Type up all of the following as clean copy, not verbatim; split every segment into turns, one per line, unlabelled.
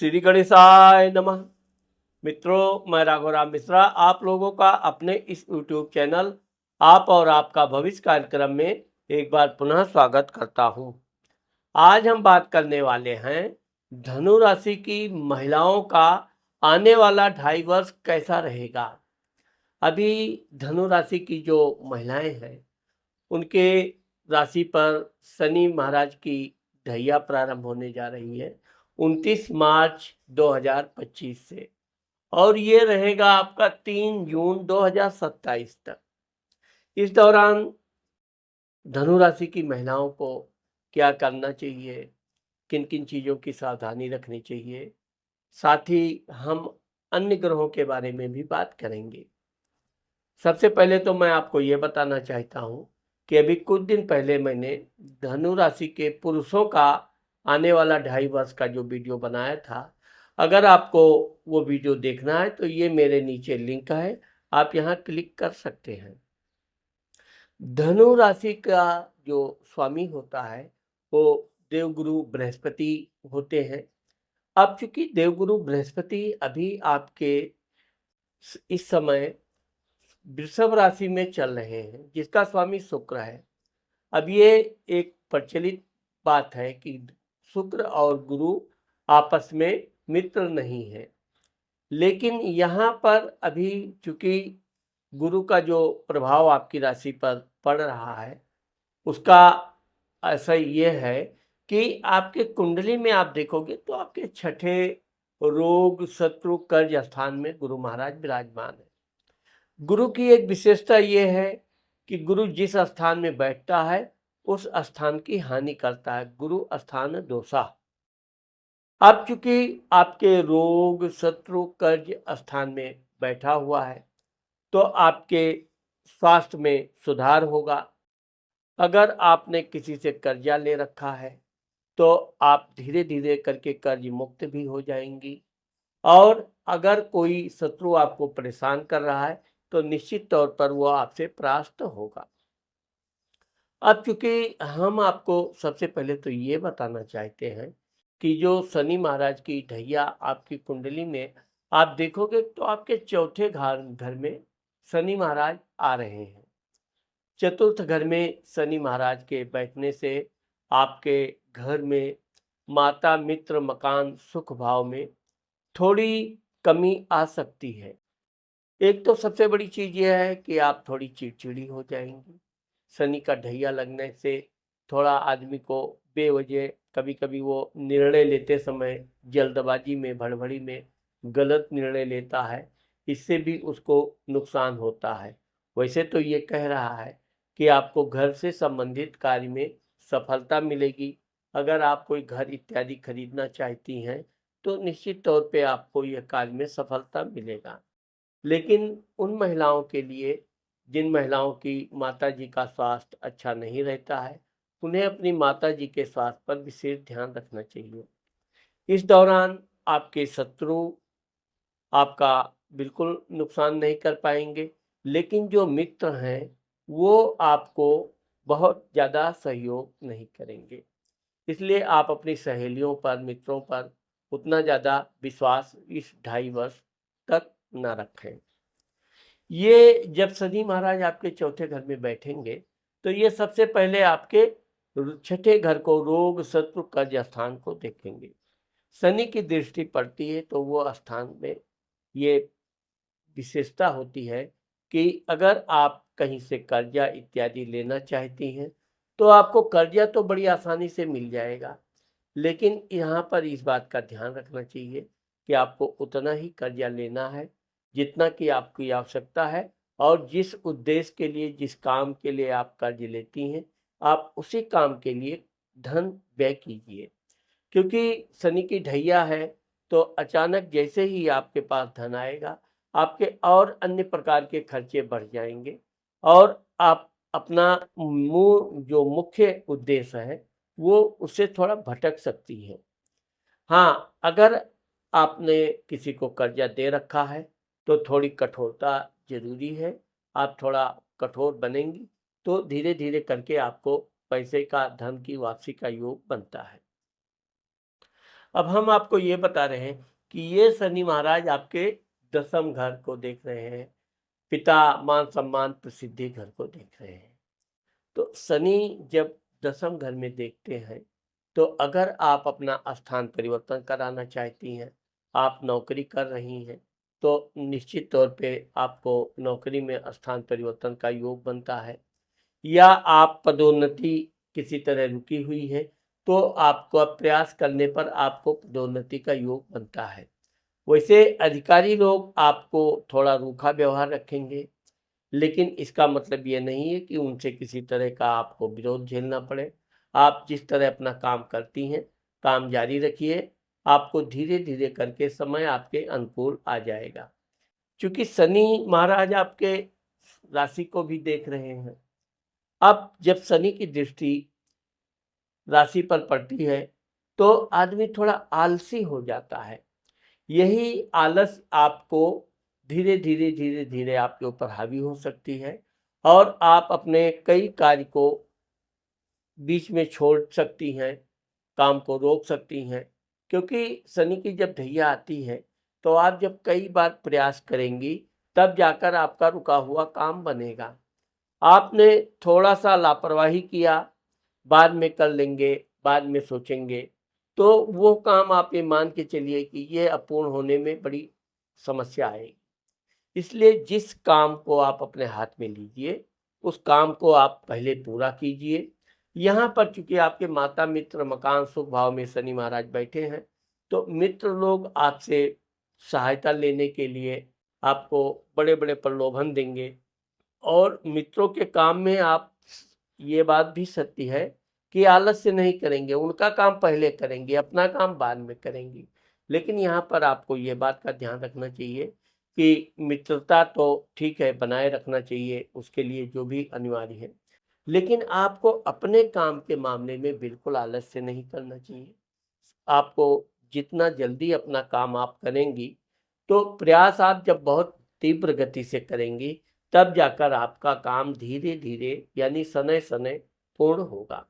श्री गणेशाय नमः। मित्रों, मैं राघवराम मिश्रा आप लोगों का अपने इस YouTube चैनल आप और आपका भविष्य कार्यक्रम में एक बार पुनः स्वागत करता हूं। आज हम बात करने वाले हैं धनु राशि की महिलाओं का आने वाला 2.5 वर्ष कैसा रहेगा। अभी धनु राशि की जो महिलाएं हैं उनके राशि पर शनि महाराज की ढैया प्रारंभ होने जा रही है 29 मार्च 2025 से, और ये रहेगा आपका 3 जून 2027 तक। इस दौरान धनु राशि की महिलाओं को क्या करना चाहिए, किन किन चीज़ों की सावधानी रखनी चाहिए, साथ ही हम अन्य ग्रहों के बारे में भी बात करेंगे। सबसे पहले तो मैं आपको ये बताना चाहता हूँ कि अभी कुछ दिन पहले मैंने धनु राशि के पुरुषों का आने वाला 2.5 वर्ष का जो वीडियो बनाया था, अगर आपको वो वीडियो देखना है तो ये मेरे नीचे लिंक है, आप यहाँ क्लिक कर सकते हैं। धनु राशि का जो स्वामी होता है वो देवगुरु बृहस्पति होते हैं। अब चूंकि देवगुरु बृहस्पति अभी आपके इस समय वृषभ राशि में चल रहे हैं, जिसका स्वामी शुक्र है। अब ये एक प्रचलित बात है कि शुक्र और गुरु आपस में मित्र नहीं है, लेकिन यहाँ पर अभी चूंकि गुरु का जो प्रभाव आपकी राशि पर पड़ रहा है उसका ऐसा ये है कि आपके कुंडली में आप देखोगे तो आपके छठे रोग शत्रु कर्ज स्थान में गुरु महाराज विराजमान है। गुरु की एक विशेषता ये है कि गुरु जिस स्थान में बैठता है उस स्थान की हानि करता है, गुरु स्थान दोषा। अब चूंकि आपके रोग शत्रु कर्ज स्थान में बैठा हुआ है तो आपके स्वास्थ्य में सुधार होगा। अगर आपने किसी से कर्जा ले रखा है तो आप धीरे धीरे करके कर्ज मुक्त भी हो जाएंगी, और अगर कोई शत्रु आपको परेशान कर रहा है तो निश्चित तौर पर वो आपसे परास्त होगा। अब चूंकि हम आपको सबसे पहले तो ये बताना चाहते हैं कि जो शनि महाराज की ढैया आपकी कुंडली में आप देखोगे तो आपके चौथे घर में शनि महाराज आ रहे हैं। चतुर्थ घर में शनि महाराज के बैठने से आपके घर में माता मित्र मकान सुख भाव में थोड़ी कमी आ सकती है। एक तो सबसे बड़ी चीज यह है कि आप थोड़ी चिड़चिड़ी हो जाएंगी। शनि का ढैया लगने से थोड़ा आदमी को बेवजह कभी कभी वो निर्णय लेते समय जल्दबाजी में भड़बड़ी में गलत निर्णय लेता है, इससे भी उसको नुकसान होता है। वैसे तो ये कह रहा है कि आपको घर से संबंधित कार्य में सफलता मिलेगी। अगर आप कोई घर इत्यादि खरीदना चाहती हैं तो निश्चित तौर पे आपको यह कार्य में सफलता मिलेगा। लेकिन उन महिलाओं के लिए जिन महिलाओं की माताजी का स्वास्थ्य अच्छा नहीं रहता है, उन्हें अपनी माताजी के स्वास्थ्य पर विशेष ध्यान रखना चाहिए। इस दौरान आपके शत्रु आपका बिल्कुल नुकसान नहीं कर पाएंगे, लेकिन जो मित्र हैं वो आपको बहुत ज़्यादा सहयोग नहीं करेंगे। इसलिए आप अपनी सहेलियों पर मित्रों पर उतना ज़्यादा विश्वास इस 2.5 वर्ष तक न रखें। ये जब शनि महाराज आपके चौथे घर में बैठेंगे तो ये सबसे पहले आपके छठे घर को रोग शत्रु कर्ज स्थान को देखेंगे। शनि की दृष्टि पड़ती है तो वो स्थान में ये विशेषता होती है कि अगर आप कहीं से कर्जा इत्यादि लेना चाहती हैं तो आपको कर्जा तो बड़ी आसानी से मिल जाएगा, लेकिन यहाँ पर इस बात का ध्यान रखना चाहिए कि आपको उतना ही कर्जा लेना है जितना कि आपकी आवश्यकता है, और जिस उद्देश्य के लिए जिस काम के लिए आप कर्ज लेती हैं आप उसी काम के लिए धन व्यय कीजिए। क्योंकि शनि की ढैया है तो अचानक जैसे ही आपके पास धन आएगा आपके और अन्य प्रकार के खर्चे बढ़ जाएंगे और आप अपना जो मुख्य उद्देश्य है वो उससे थोड़ा भटक सकती है। हाँ, अगर आपने किसी को कर्जा दे रखा है तो थोड़ी कठोरता जरूरी है। आप थोड़ा कठोर बनेंगी तो धीरे धीरे करके आपको पैसे का धन की वापसी का योग बनता है। अब हम आपको ये बता रहे हैं कि ये शनि महाराज आपके 10th घर को देख रहे हैं, पिता, मान सम्मान, प्रसिद्धि घर को देख रहे हैं। तो शनि जब 10th घर में देखते हैं, तो अगर आप अपना स्थान परिवर्तन कराना चाहती हैं, आप नौकरी कर रही हैं, तो निश्चित तौर पे आपको नौकरी में स्थान परिवर्तन का योग बनता है। या आप पदोन्नति किसी तरह रुकी हुई है, तो आपको प्रयास करने पर आपको पदोन्नति का योग बनता है। वैसे अधिकारी लोग आपको थोड़ा रूखा व्यवहार रखेंगे, लेकिन इसका मतलब ये नहीं है कि उनसे किसी तरह का आपको विरोध झेलना पड़े। आप जिस तरह अपना काम करती हैं, काम जारी रखिए, आपको धीरे-धीरे करके समय आपके अनुकूल आ जाएगा। चूँकि शनि महाराज आपके राशि को भी देख रहे हैं। अब जब शनि की दृष्टि राशि पर पड़ती है, तो आदमी थोड़ा आलसी हो जाता है। यही आलस आपको धीरे-धीरे, धीरे-धीरे आपके ऊपर हावी हो सकती है और आप अपने कई कार्य को बीच में छोड़ सकती हैं, काम को रोक सकती हैं। क्योंकि शनि की जब ढैया आती है, तो आप जब कई बार प्रयास करेंगी, तब जाकर आपका रुका हुआ काम बनेगा। आपने थोड़ा-सा लापरवाही किया, बाद में कर लेंगे, बाद में सोचेंगे, तो वो काम आप ये मान के चलिए कि ये अपूर्ण होने में बड़ी समस्या आएगी। इसलिए जिस काम को आप अपने हाथ में लीजिए, उस काम को आप पहले पूरा कीजिए। यहाँ पर चूँकि आपके माता, मित्र, मकान, सुख भाव में शनि महाराज बैठे हैं, तो मित्र लोग आपसे सहायता लेने के लिए आपको बड़े-बड़े प्रलोभन देंगे और मित्रों के काम में आप ये बात भी सत्य है कि आलस्य नहीं करेंगे, उनका काम पहले करेंगे, अपना काम बाद में करेंगी। लेकिन यहाँ पर आपको ये बात का ध्यान रखना चाहिए कि मित्रता तो ठीक है, बनाए रखना चाहिए, उसके लिए जो भी अनिवार्य है। लेकिन आपको अपने काम के मामले में बिल्कुल आलस्य नहीं करना चाहिए। आपको जितना जल्दी अपना काम आप करेंगी, तो प्रयास आप जब बहुत तीव्र गति से करेंगी, तब जाकर आपका काम धीरे-धीरे यानी शनैः-शनैः पूर्ण होगा।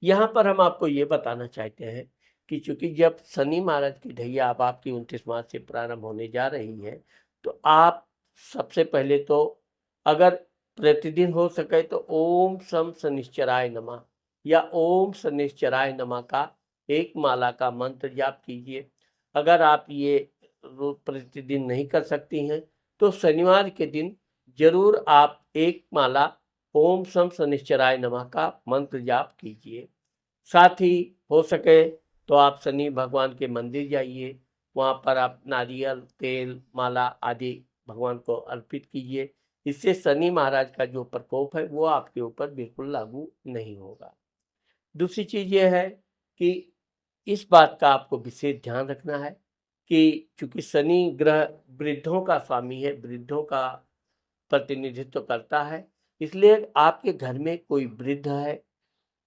यहाँ पर हम आपको ये बताना चाहते हैं कि चूँकि जब शनि महाराज की ढैया अब आपकी 29 मार्च से प्रारंभ होने जा रही है, तो आप सबसे पहले तो अगर प्रतिदिन हो सके तो ओम शम शनिश्चराय नमः या ओम शनिश्चराय नमः का एक माला का मंत्र जाप कीजिए। अगर आप ये प्रतिदिन नहीं कर सकती हैं, तो शनिवार के दिन ज़रूर आप एक माला ओम शम शनिश्चराय नमः का मंत्र जाप कीजिए। साथ ही हो सके तो आप शनि भगवान के मंदिर जाइए, वहाँ पर आप नारियल, तेल, माला आदि भगवान को अर्पित कीजिए। इससे शनि महाराज का जो प्रकोप है वो आपके ऊपर बिल्कुल लागू नहीं होगा। दूसरी चीज़ ये है कि इस बात का आपको विशेष ध्यान रखना है कि चूँकि शनि ग्रह वृद्धों का स्वामी है, वृद्धों का प्रतिनिधित्व करता है, इसलिए आपके घर में कोई वृद्ध है,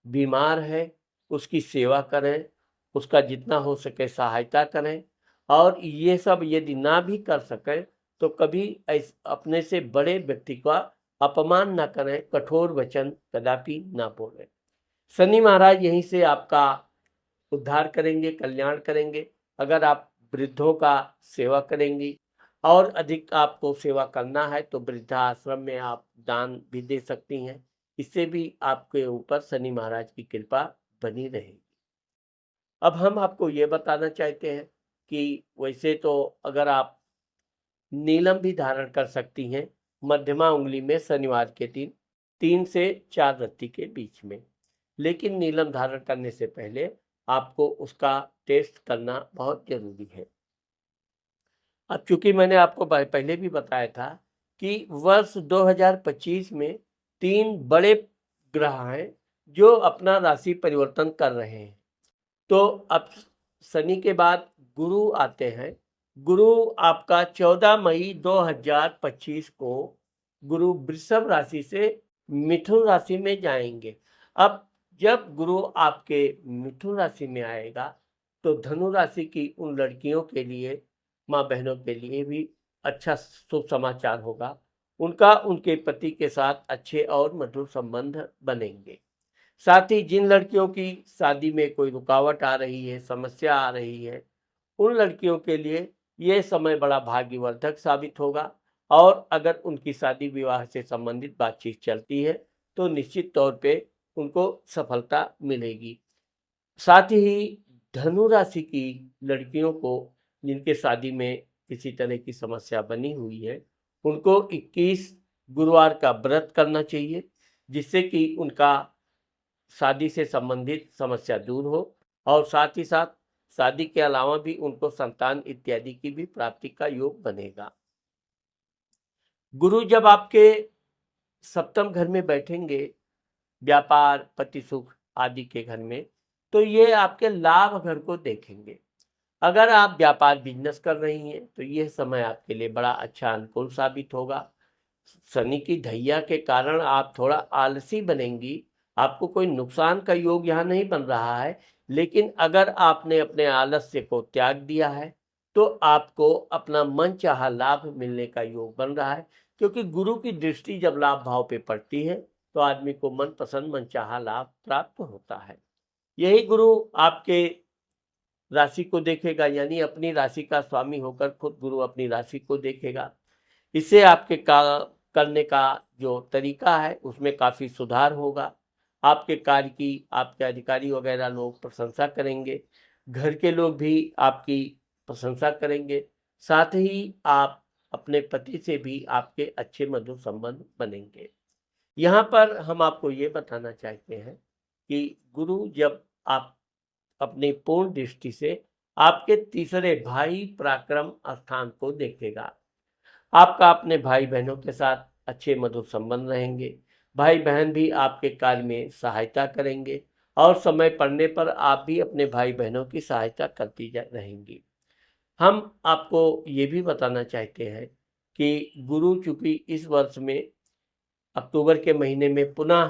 बीमार है, उसकी सेवा करें, उसका जितना हो सके सहायता करें और ये सब यदि ना भी कर सकें, तो कभी अपने से बड़े व्यक्ति का अपमान ना करें, कठोर वचन कदापि ना बोलें। शनि महाराज यहीं से आपका उद्धार करेंगे, कल्याण करेंगे। अगर आप वृद्धों का सेवा करेंगी और अधिक आपको सेवा करना है तो वृद्धाश्रम में आप दान भी दे सकती हैं। इससे भी आपके ऊपर शनि महाराज की कृपा बनी रहेगी। अब हम आपको ये बताना चाहते हैं कि वैसे तो अगर आप नीलम भी धारण कर सकती हैं मध्यमा उंगली में शनिवार के दिन 3 से 4 रत्ती के बीच में। लेकिन नीलम धारण करने से पहले आपको उसका टेस्ट करना बहुत ज़रूरी है। अब चूँकि मैंने आपको पहले भी बताया था कि वर्ष 2025 में 3 बड़े ग्रह हैं जो अपना राशि परिवर्तन कर रहे हैं। तो अब शनि के बाद गुरु आते हैं। गुरु आपका 14 मई 2025 को गुरु वृषभ राशि से मिथुन राशि में जाएंगे। अब जब गुरु आपके मिथुन राशि में आएगा, तो धनु राशि की उन लड़कियों के लिए, माँ बहनों के लिए भी अच्छा शुभ समाचार होगा। उनका उनके पति के साथ अच्छे और मधुर संबंध बनेंगे। साथ ही जिन लड़कियों की शादी में कोई रुकावट आ रही है, समस्या आ रही है, उन लड़कियों के लिए ये समय बड़ा भाग्यवर्धक साबित होगा और अगर उनकी शादी विवाह से संबंधित बातचीत चलती है तो निश्चित तौर पे उनको सफलता मिलेगी। साथ ही धनु राशि की लड़कियों को जिनके शादी में किसी तरह की समस्या बनी हुई है, उनको 21 गुरुवार का व्रत करना चाहिए, जिससे कि उनका शादी से संबंधित समस्या दूर हो और साथ ही साथ शादी के अलावा भी उनको संतान इत्यादि की भी प्राप्ति का योग बनेगा। गुरु जब आपके सप्तम घर में बैठेंगे, व्यापार, पति सुख आदि के घर में, तो ये आपके लाभ घर को देखेंगे। अगर आप व्यापार बिजनेस कर रही हैं तो यह समय आपके लिए बड़ा अच्छा अनुकूल साबित होगा। शनि की ढैया के कारण आप थोड़ा आलसी बनेंगी। आपको कोई नुकसान का योग यहाँ नहीं बन रहा है, लेकिन अगर आपने अपने आलस्य को त्याग दिया है तो आपको अपना मनचाहा लाभ मिलने का योग बन रहा है, क्योंकि गुरु की दृष्टि जब लाभ भाव पे पड़ती है तो आदमी को मनपसंद मनचाहा लाभ प्राप्त होता है। यही गुरु आपके राशि को देखेगा, यानी अपनी राशि का स्वामी होकर खुद गुरु अपनी राशि को देखेगा। इससे आपके करने का जो तरीका है उसमें काफ़ी सुधार होगा। आपके कार्य की आपके अधिकारी वगैरह लोग प्रशंसा करेंगे, घर के लोग भी आपकी प्रशंसा करेंगे। साथ ही आप अपने पति से भी आपके अच्छे मधुर संबंध बनेंगे। यहाँ पर हम आपको ये बताना चाहते हैं कि गुरु जब आप अपनी पूर्ण दृष्टि से आपके तीसरे भाई पराक्रम स्थान को देखेगा, आपका अपने भाई बहनों के साथ अच्छे मधुर संबंध रहेंगे। भाई बहन भी आपके कार्य में सहायता करेंगे और समय पड़ने पर आप भी अपने भाई बहनों की सहायता करती रहेंगी। हम आपको ये भी बताना चाहते हैं कि गुरु चूंकि इस वर्ष में अक्टूबर के महीने में पुनः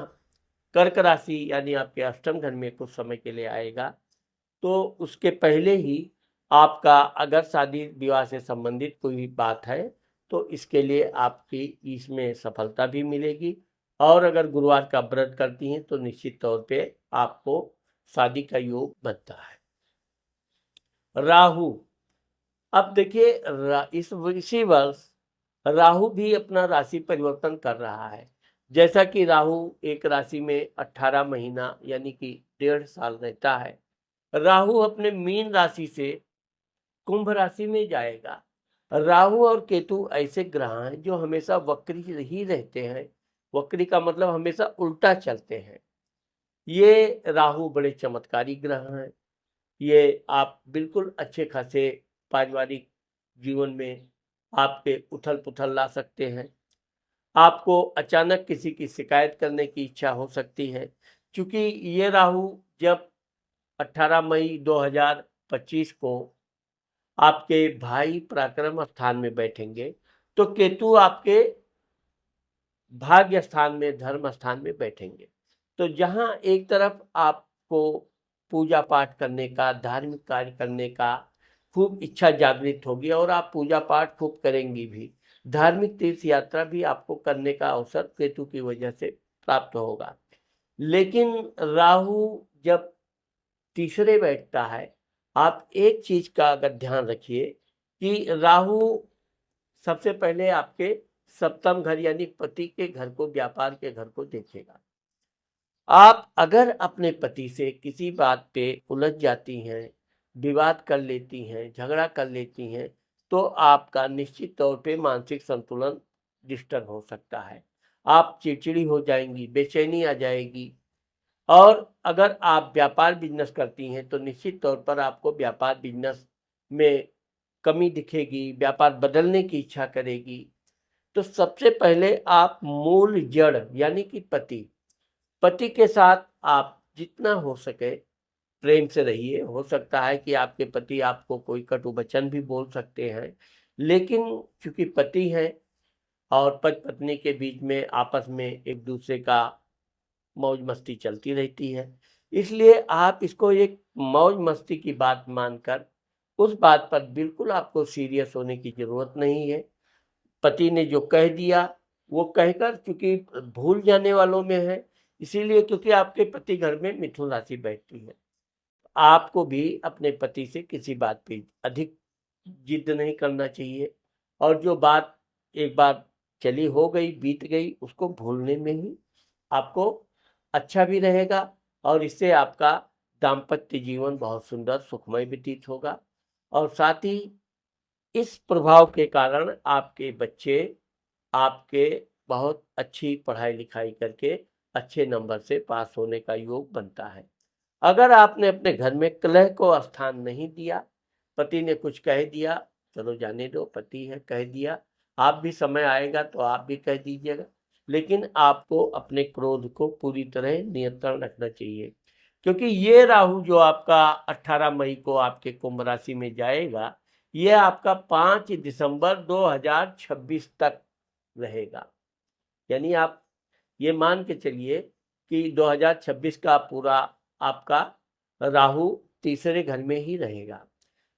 कर्क राशि यानी आपके अष्टम घर में कुछ समय के लिए आएगा, तो उसके पहले ही आपका अगर शादी विवाह से संबंधित कोई बात है तो इसके लिए आपकी इसमें सफलता भी मिलेगी और अगर गुरुवार का व्रत करती हैं तो निश्चित तौर पे आपको शादी का योग बनता है। राहु, अब देखिए इसी वर्ष राहु भी अपना राशि परिवर्तन कर रहा है। जैसा कि राहु एक राशि में 18 महीना यानी कि 1.5 साल रहता है, राहु अपने मीन राशि से कुंभ राशि में जाएगा। राहु और केतु ऐसे ग्रह हैं जो हमेशा वक्री ही रहते हैं। वक्री का मतलब हमेशा उल्टा चलते हैं। ये राहु बड़े चमत्कारी ग्रह हैं। ये आप बिल्कुल अच्छे खासे पारिवारिक जीवन में आपके उथल पुथल ला सकते हैं। आपको अचानक किसी की शिकायत करने की इच्छा हो सकती है, क्योंकि ये राहु जब 18 मई 2025 को आपके भाई पराक्रम स्थान में बैठेंगे तो केतु आपके भाग्य स्थान में धर्म स्थान में बैठेंगे। तो जहां एक तरफ आपको पूजा पाठ करने का, धार्मिक कार्य करने का खूब इच्छा जागृत होगी और आप पूजा पाठ खूब करेंगी भी, धार्मिक तीर्थ यात्रा भी आपको करने का अवसर केतु की वजह से प्राप्त होगा। लेकिन राहु जब तीसरे बैठता है, आप एक चीज का अगर ध्यान रखिए कि राहु सबसे पहले आपके सप्तम घर यानी पति के घर को, व्यापार के घर को देखेगा। आप अगर अपने पति से किसी बात पे उलझ जाती हैं, विवाद कर लेती हैं, झगड़ा कर लेती हैं, तो आपका निश्चित तौर पे मानसिक संतुलन डिस्टर्ब हो सकता है। आप चिड़चिड़ी हो जाएंगी, बेचैनी आ जाएगी और अगर आप व्यापार बिजनेस करती हैं तो निश्चित तौर पर आपको व्यापार बिजनेस में कमी दिखेगी, व्यापार बदलने की इच्छा करेगी। तो सबसे पहले आप मूल जड़ यानी कि पति के साथ आप जितना हो सके प्रेम से रहिए। हो सकता है कि आपके पति आपको कोई कटु वचन भी बोल सकते हैं, लेकिन चूंकि पति हैं और पति पत्नी के बीच में आपस में एक दूसरे का मौज मस्ती चलती रहती है, इसलिए आप इसको एक मौज मस्ती की बात मानकर उस बात पर बिल्कुल आपको सीरियस होने की जरूरत नहीं है। पति ने जो कह दिया वो कहकर, चूंकि भूल जाने वालों में है, इसीलिए क्योंकि आपके पति घर में मिथुन राशि बैठती है। आपको भी अपने पति से किसी बात पे अधिक जिद नहीं करना चाहिए, और जो बात एक बार चली हो गई, बीत गई, उसको भूलने में ही आपको अच्छा भी रहेगा, और इससे आपका दाम्पत्य जीवन बहुत सुंदर सुखमय व्यतीत होगा। और साथ ही इस प्रभाव के कारण आपके बच्चे आपके बहुत अच्छी पढ़ाई लिखाई करके अच्छे नंबर से पास होने का योग बनता है। अगर आपने अपने घर में कलह को स्थान नहीं दिया, पति ने कुछ कह दिया, चलो जाने दो, पति है कह दिया, आप भी समय आएगा तो आप भी कह दीजिएगा, लेकिन आपको अपने क्रोध को पूरी तरह नियंत्रण रखना चाहिए, क्योंकि ये राहु जो आपका 18 मई को आपके कुंभ राशि में जाएगा, ये आपका 5 दिसंबर 2026 तक रहेगा। यानी आप ये मान के चलिए कि 2026 का पूरा आपका राहु तीसरे घर में ही रहेगा।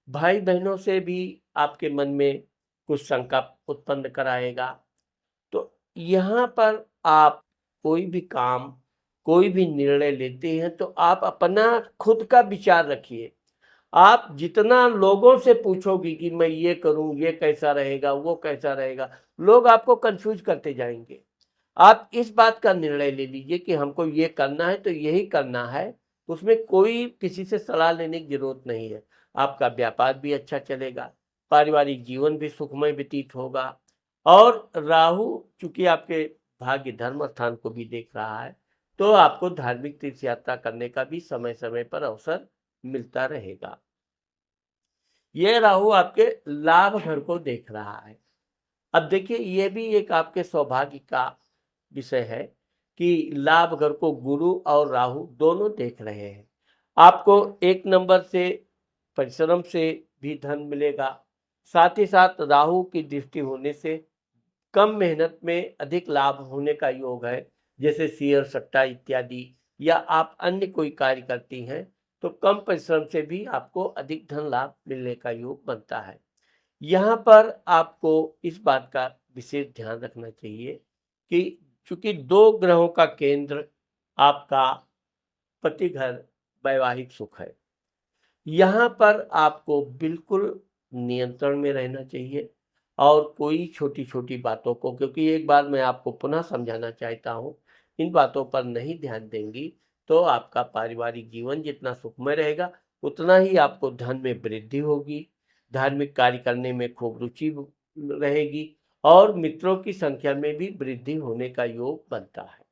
भाई बहनों से भी आपके मन में कुछ शंका उत्पन्न कराएगा। तो यहाँ पर आप कोई भी काम, कोई भी निर्णय लेते हैं तो आप अपना खुद का विचार रखिए। आप जितना लोगों से पूछोगी कि मैं ये करूं, ये कैसा रहेगा, वो कैसा रहेगा, लोग आपको कंफ्यूज करते जाएंगे। आप इस बात का निर्णय ले लीजिए कि हमको ये करना है तो यही करना है, उसमें कोई किसी से सलाह लेने की जरूरत नहीं है। आपका व्यापार भी अच्छा चलेगा, पारिवारिक जीवन भी सुखमय व्यतीत होगा, और राहु चूंकि आपके भाग्य धर्म स्थान को भी देख रहा है, तो आपको धार्मिक तीर्थ यात्रा करने का भी समय समय पर अवसर मिलता रहेगा। यह राहु आपके लाभ घर को देख रहा है। अब देखिए, यह भी एक आपके सौभाग्य का विषय है कि लाभ घर को गुरु और राहु दोनों देख रहे हैं। आपको एक नंबर से परिश्रम से भी धन मिलेगा, साथ ही साथ राहु की दृष्टि होने से कम मेहनत में अधिक लाभ होने का योग है। जैसे शेयर सट्टा इत्यादि, या आप अन्य कोई कार्य करती हैं तो कम परिश्रम से भी आपको अधिक धन लाभ मिलने का योग बनता है। यहाँ पर आपको इस बात का विशेष ध्यान रखना चाहिए कि चूंकि दो ग्रहों का केंद्र आपका पति घर वैवाहिक सुख है, यहाँ पर आपको बिल्कुल नियंत्रण में रहना चाहिए, और कोई छोटी छोटी बातों को, क्योंकि एक बार मैं आपको पुनः समझाना चाहता हूँ, इन बातों पर नहीं ध्यान देंगी तो आपका पारिवारिक जीवन जितना सुखमय रहेगा, उतना ही आपको धन में वृद्धि होगी, धार्मिक कार्य करने में खूब रुचि रहेगी, और मित्रों की संख्या में भी वृद्धि होने का योग बनता है।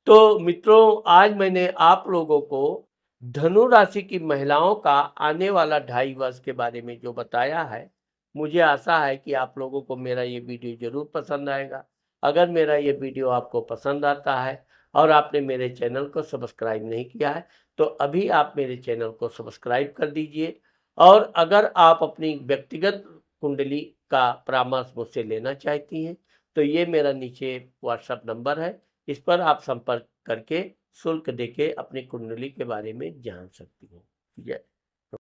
तो मित्रों, आज मैंने आप लोगों को धनु राशि की महिलाओं का आने वाला 2.5 वर्ष के बारे में जो बताया है, मुझे आशा है कि आप लोगों को मेरा ये वीडियो जरूर पसंद आएगा। अगर मेरा ये वीडियो आपको पसंद आता है और आपने मेरे चैनल को सब्सक्राइब नहीं किया है, तो अभी आप मेरे चैनल को सब्सक्राइब कर दीजिए। और अगर आप अपनी व्यक्तिगत कुंडली का परामर्श मुझसे लेना चाहती हैं, तो ये मेरा नीचे व्हाट्सएप नंबर है, इस पर आप संपर्क करके शुल्क देके अपनी कुंडली के बारे में जान सकती हैं। जय